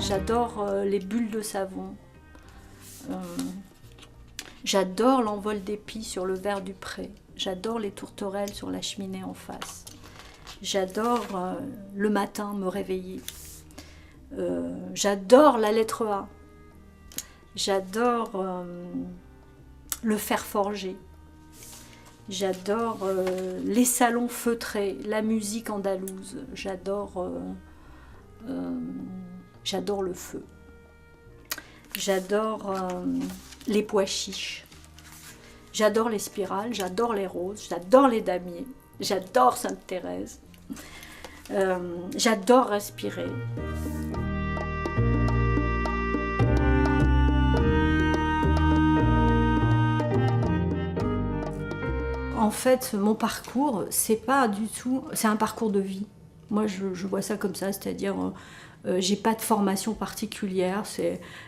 J'adore les bulles de savon. J'adore l'envol d'épis sur le verre du pré. J'adore les tourterelles sur la cheminée en face. J'adore le matin me réveiller. J'adore la lettre A. J'adore le fer forgé. J'adore les salons feutrés, la musique andalouse. J'adore le feu. J'adore les pois chiches. J'adore les spirales, j'adore les roses, j'adore les damiers, j'adore Sainte-Thérèse. J'adore respirer. En fait, mon parcours, c'est pas du tout, c'est un parcours de vie. Moi, je vois ça comme ça, c'est-à-dire, j'ai pas de formation particulière.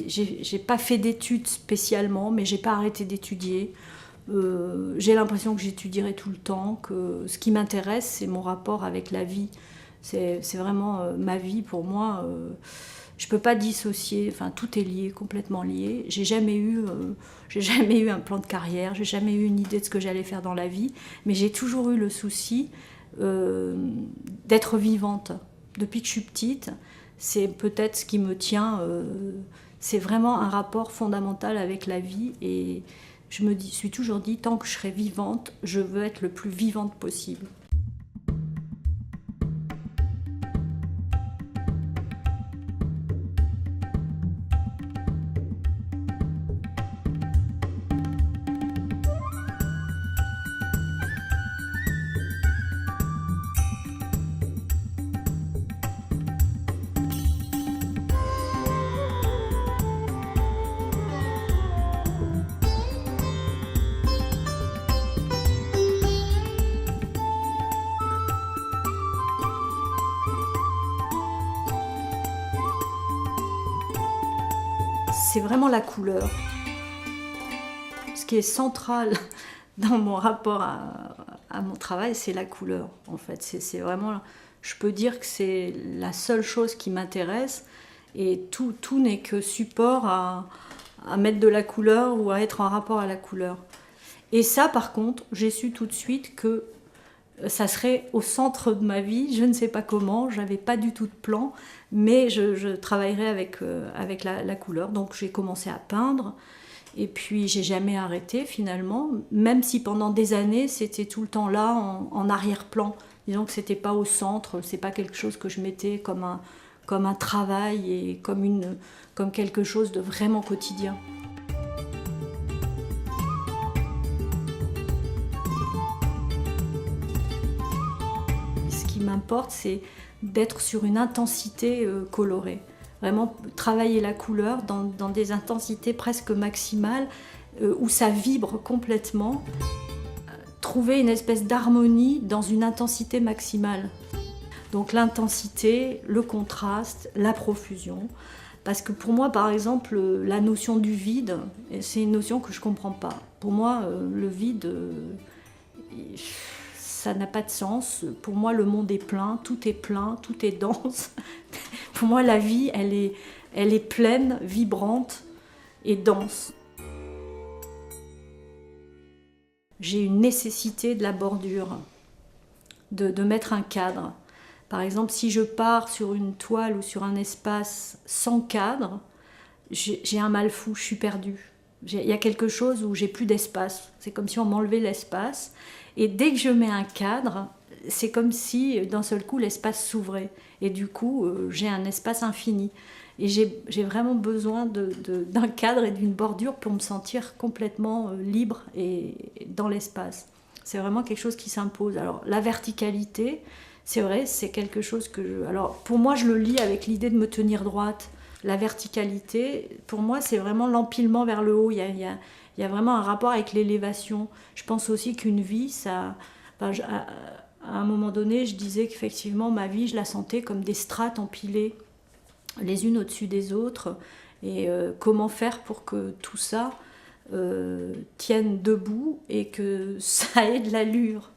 J'ai pas fait d'études spécialement, mais j'ai pas arrêté d'étudier. J'ai l'impression que j'étudierai tout le temps, que ce qui m'intéresse, c'est mon rapport avec la vie. C'est vraiment ma vie pour moi. Je peux pas dissocier, enfin tout est lié, complètement lié. J'ai jamais eu un plan de carrière, j'ai jamais eu une idée de ce que j'allais faire dans la vie, mais j'ai toujours eu le souci d'être vivante. Depuis que je suis petite, c'est peut-être ce qui me tient, c'est vraiment un rapport fondamental avec la vie, et je me suis toujours dit, tant que je serai vivante, je veux être le plus vivante possible. C'est vraiment la couleur. Ce qui est central dans mon rapport à mon travail, c'est la couleur, en fait. C'est vraiment, je peux dire que c'est la seule chose qui m'intéresse, et tout n'est que support à mettre de la couleur ou à être en rapport à la couleur. Et ça, par contre, j'ai su tout de suite que ça serait au centre de ma vie. Je ne sais pas comment, j'avais pas du tout de plan, mais je travaillerais avec la couleur. Donc j'ai commencé à peindre, et puis j'ai jamais arrêté finalement, même si pendant des années c'était tout le temps là en arrière-plan. Disons que c'était pas au centre, c'est pas quelque chose que je mettais comme un travail et comme quelque chose de vraiment quotidien. Ce qui m'importe, c'est d'être sur une intensité colorée. Vraiment travailler la couleur dans des intensités presque maximales, où ça vibre complètement. Trouver une espèce d'harmonie dans une intensité maximale. Donc l'intensité, le contraste, la profusion. Parce que pour moi, par exemple, la notion du vide, c'est une notion que je ne comprends pas. Pour moi, le vide, ça n'a pas de sens. Pour moi, le monde est plein, tout est dense. Pour moi, la vie, elle est pleine, vibrante et dense. J'ai une nécessité de la bordure, de mettre un cadre. Par exemple, si je pars sur une toile ou sur un espace sans cadre, j'ai un mal fou, je suis perdue. Il y a quelque chose où j'ai plus d'espace. C'est comme si on m'enlevait l'espace. Et dès que je mets un cadre, c'est comme si d'un seul coup l'espace s'ouvrait. Et du coup, j'ai un espace infini. Et j'ai vraiment besoin d'un cadre et d'une bordure pour me sentir complètement libre et dans l'espace. C'est vraiment quelque chose qui s'impose. Alors la verticalité, c'est vrai, c'est quelque chose que alors pour moi, je le lie avec l'idée de me tenir droite. La verticalité, pour moi, c'est vraiment l'empilement vers le haut. Il y a vraiment un rapport avec l'élévation. Je pense aussi qu'une vie, ça... Enfin, à un moment donné, je disais qu'effectivement, ma vie, je la sentais comme des strates empilées les unes au-dessus des autres. Et comment faire pour que tout ça tienne debout et que ça ait de l'allure.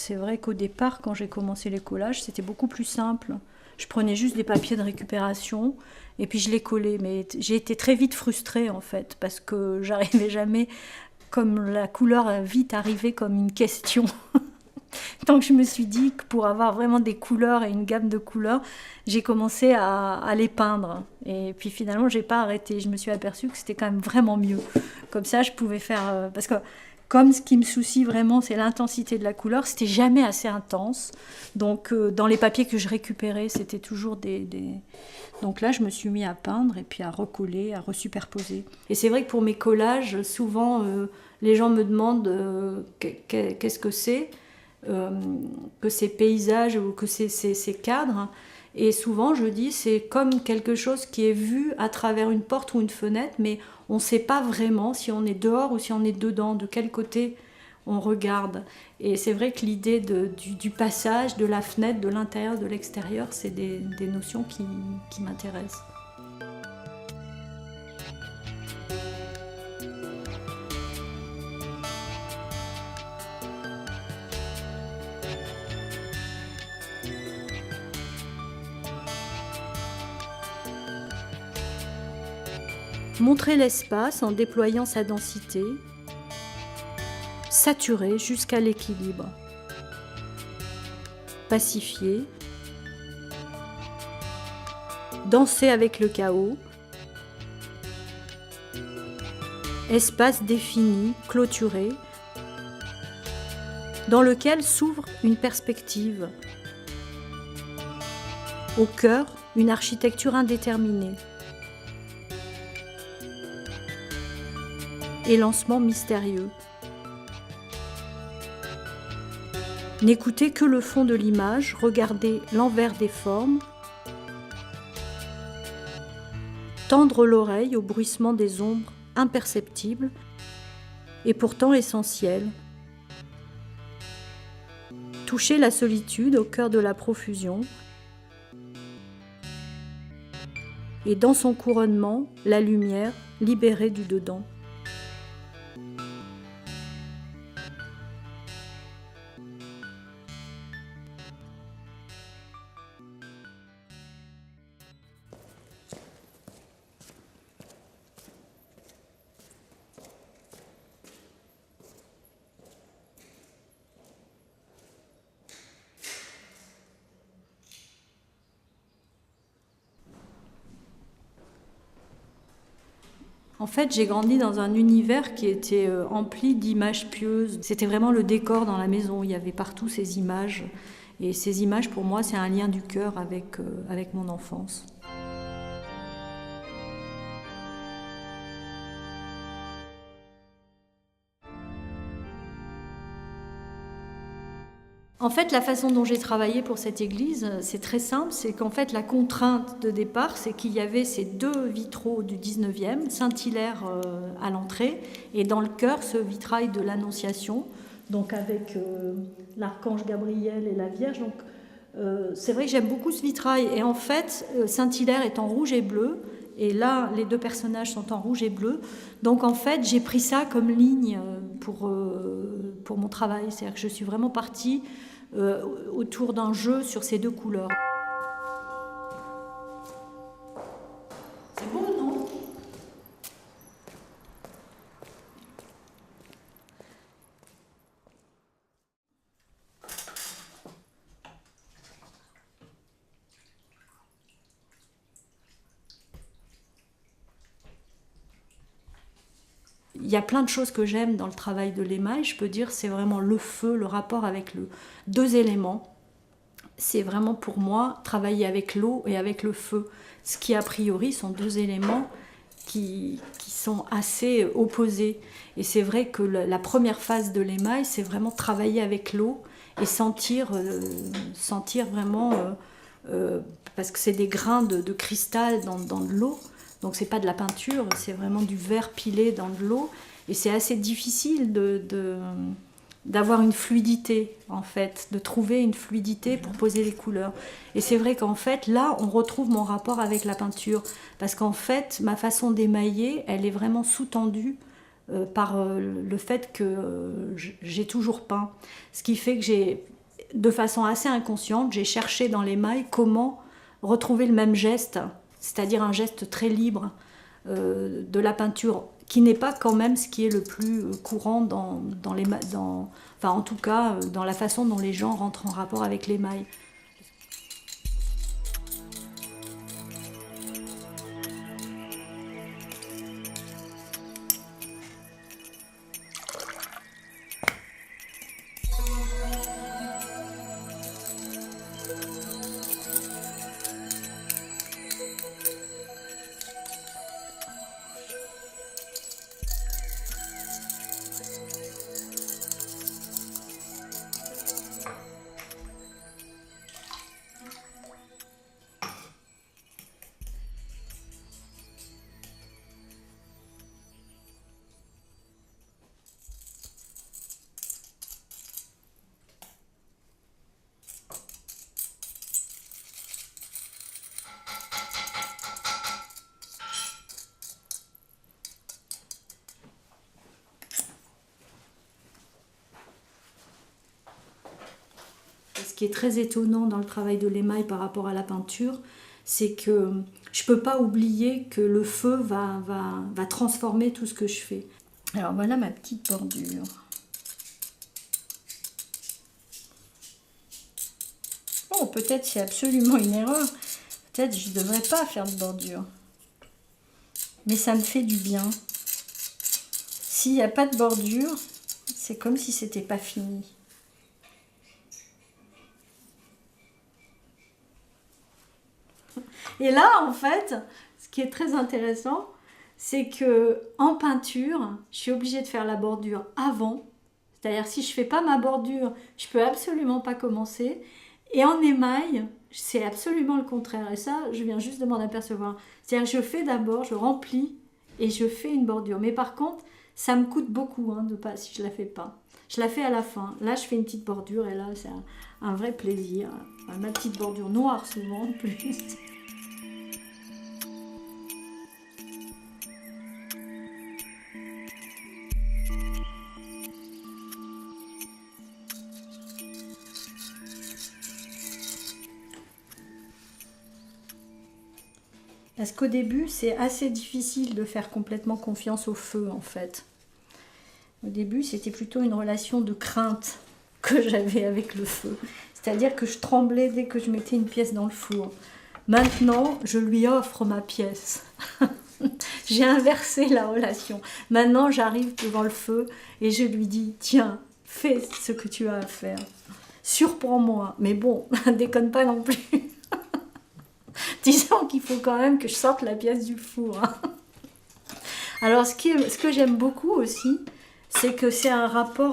c'est vrai qu'au départ, quand j'ai commencé les collages, c'était beaucoup plus simple. Je prenais juste des papiers de récupération et puis je les collais. Mais j'ai été très vite frustrée en fait, parce que j'arrivais jamais, comme la couleur a vite arrivé comme une question. Donc je me suis dit que pour avoir vraiment des couleurs et une gamme de couleurs, j'ai commencé à les peindre. Et puis finalement, j'ai pas arrêté. Je me suis aperçue que c'était quand même vraiment mieux. Comme ça, je pouvais faire... parce que comme ce qui me soucie vraiment, c'est l'intensité de la couleur, c'était jamais assez intense. Donc dans les papiers que je récupérais, c'était toujours des... Donc là, je me suis mis à peindre et puis à recoller, à resuperposer. Et c'est vrai que pour mes collages, souvent, les gens me demandent qu'est-ce que c'est, que ces paysages ou que ces cadres. Et souvent, je dis, c'est comme quelque chose qui est vu à travers une porte ou une fenêtre, mais on ne sait pas vraiment si on est dehors ou si on est dedans, de quel côté on regarde. Et c'est vrai que l'idée du passage, de la fenêtre, de l'intérieur, de l'extérieur, c'est des notions qui m'intéressent. Montrer l'espace en déployant sa densité, saturer jusqu'à l'équilibre, pacifier, danser avec le chaos, espace défini, clôturé, dans lequel s'ouvre une perspective, au cœur une architecture indéterminée. Élancement mystérieux. N'écoutez que le fond de l'image, regardez l'envers des formes, tendre l'oreille au bruissement des ombres imperceptibles et pourtant essentielles. Touchez la solitude au cœur de la profusion et dans son couronnement, la lumière libérée du dedans. En fait, j'ai grandi dans un univers qui était empli d'images pieuses. C'était vraiment le décor dans la maison. Il y avait partout ces images. Et ces images, pour moi, c'est un lien du cœur avec mon enfance. En fait, la façon dont j'ai travaillé pour cette église, c'est très simple. C'est qu'en fait, la contrainte de départ, c'est qu'il y avait ces deux vitraux du 19e, Saint-Hilaire à l'entrée, et dans le chœur, ce vitrail de l'Annonciation, donc avec l'archange Gabriel et la Vierge. Donc, c'est vrai que j'aime beaucoup ce vitrail. Et en fait, Saint-Hilaire est en rouge et bleu, et là, les deux personnages sont en rouge et bleu. Donc, en fait, j'ai pris ça comme ligne pour mon travail. C'est-à-dire que je suis vraiment partie autour d'un jeu sur ces deux couleurs. C'est beau, non ? Il y a plein de choses que j'aime dans le travail de l'émail. Je peux dire c'est vraiment le feu, le rapport avec deux éléments. C'est vraiment pour moi travailler avec l'eau et avec le feu. Ce qui a priori sont deux éléments qui sont assez opposés. Et c'est vrai que la première phase de l'émail, c'est vraiment travailler avec l'eau et sentir vraiment, parce que c'est des grains de cristal dans de l'eau. Donc c'est pas de la peinture, c'est vraiment du verre pilé dans de l'eau. Et c'est assez difficile d'avoir une fluidité, en fait, de trouver une fluidité pour poser les couleurs. Et c'est vrai qu'en fait, là, on retrouve mon rapport avec la peinture. Parce qu'en fait, ma façon d'émailler, elle est vraiment sous-tendue par le fait que j'ai toujours peint. Ce qui fait que j'ai de façon assez inconsciente, j'ai cherché dans l'émail comment retrouver le même geste, c'est-à-dire un geste très libre de la peinture, qui n'est pas quand même ce qui est le plus courant enfin en tout cas dans la façon dont les gens rentrent en rapport avec l'émail. Ce qui est très étonnant dans le travail de l'émail par rapport à la peinture, c'est que je ne peux pas oublier que le feu va transformer tout ce que je fais. Alors voilà ma petite bordure. Oh, peut-être c'est absolument une erreur. Peut-être je ne devrais pas faire de bordure. Mais ça me fait du bien. S'il n'y a pas de bordure, c'est comme si c'était pas fini. Et là, en fait, ce qui est très intéressant, c'est que en peinture, je suis obligée de faire la bordure avant. C'est-à-dire, si je ne fais pas ma bordure, je ne peux absolument pas commencer. Et en émail, c'est absolument le contraire. Et ça, je viens juste de m'en apercevoir. C'est-à-dire que je fais d'abord, je remplis et je fais une bordure. Mais par contre, ça me coûte beaucoup de pas, si je ne la fais pas. Je la fais à la fin. Là, je fais une petite bordure et là, c'est un vrai plaisir. Ma petite bordure noire souvent en plus. Parce qu'au début, c'est assez difficile de faire complètement confiance au feu, en fait. Au début, c'était plutôt une relation de crainte que j'avais avec le feu. C'est-à-dire que je tremblais dès que je mettais une pièce dans le four. Maintenant, je lui offre ma pièce. J'ai inversé la relation. Maintenant, j'arrive devant le feu et je lui dis « Tiens, fais ce que tu as à faire. Surprends-moi. » Mais bon, déconne pas non plus. Disons qu'il faut quand même que je sorte la pièce du four. Alors, ce que j'aime beaucoup aussi, c'est que c'est un rapport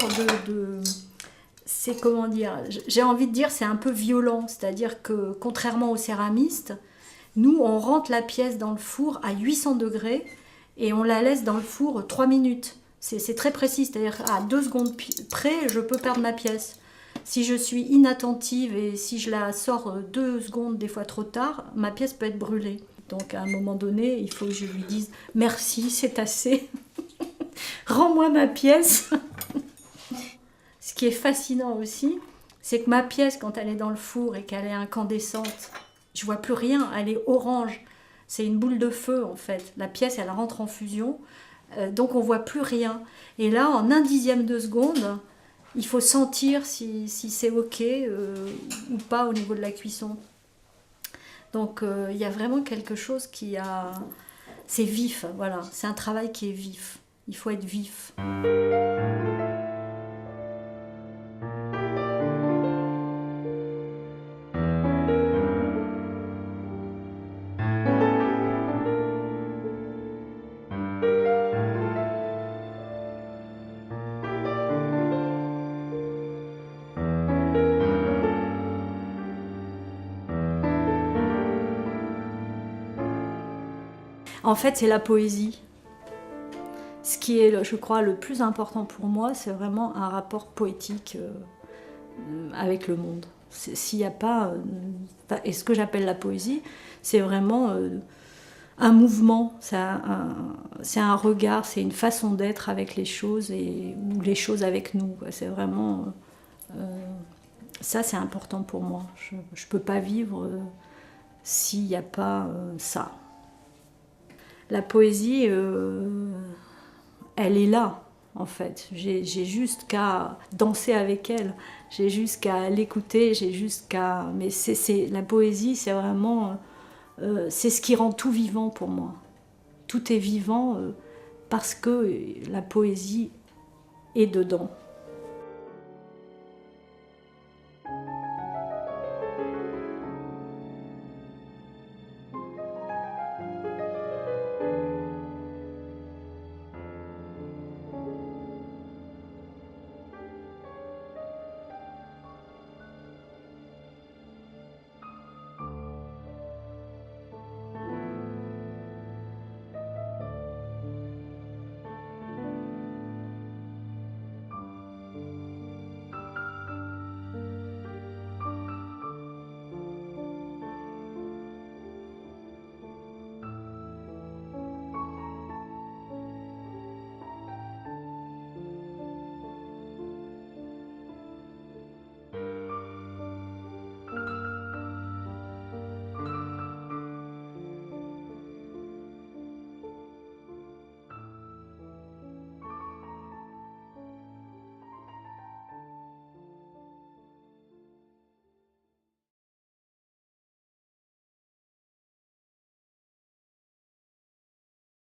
c'est comment dire, j'ai envie de dire, c'est un peu violent. C'est-à-dire que, contrairement aux céramistes, nous, on rentre la pièce dans le four à 800 degrés et on la laisse dans le four 3 minutes. C'est très précis, c'est-à-dire à 2 secondes près, je peux perdre ma pièce. Si je suis inattentive et si je la sors 2 secondes, des fois trop tard, ma pièce peut être brûlée. Donc à un moment donné, il faut que je lui dise « Merci, c'est assez. Rends-moi ma pièce. » Ce qui est fascinant aussi, c'est que ma pièce, quand elle est dans le four et qu'elle est incandescente, je vois plus rien, elle est orange. C'est une boule de feu en fait. La pièce, elle rentre en fusion, donc on voit plus rien. Et là, en 1/10 de seconde, il faut sentir si c'est ok ou pas au niveau de la cuisson. Donc il y a vraiment quelque chose qui a... C'est vif, voilà. C'est un travail qui est vif. Il faut être vif. En fait, c'est la poésie. Ce qui est, je crois, le plus important pour moi, c'est vraiment un rapport poétique avec le monde. S'il n'y a pas... et ce que j'appelle la poésie, c'est vraiment un mouvement, c'est un regard, c'est une façon d'être avec les choses ou les choses avec nous. C'est vraiment Ça, c'est important pour moi. Je ne peux pas vivre s'il n'y a pas ça. La poésie, elle est là, en fait. J'ai juste qu'à danser avec elle, j'ai juste qu'à l'écouter, j'ai juste qu'à... Mais la poésie, c'est vraiment... c'est ce qui rend tout vivant pour moi. Tout est vivant parce que la poésie est dedans.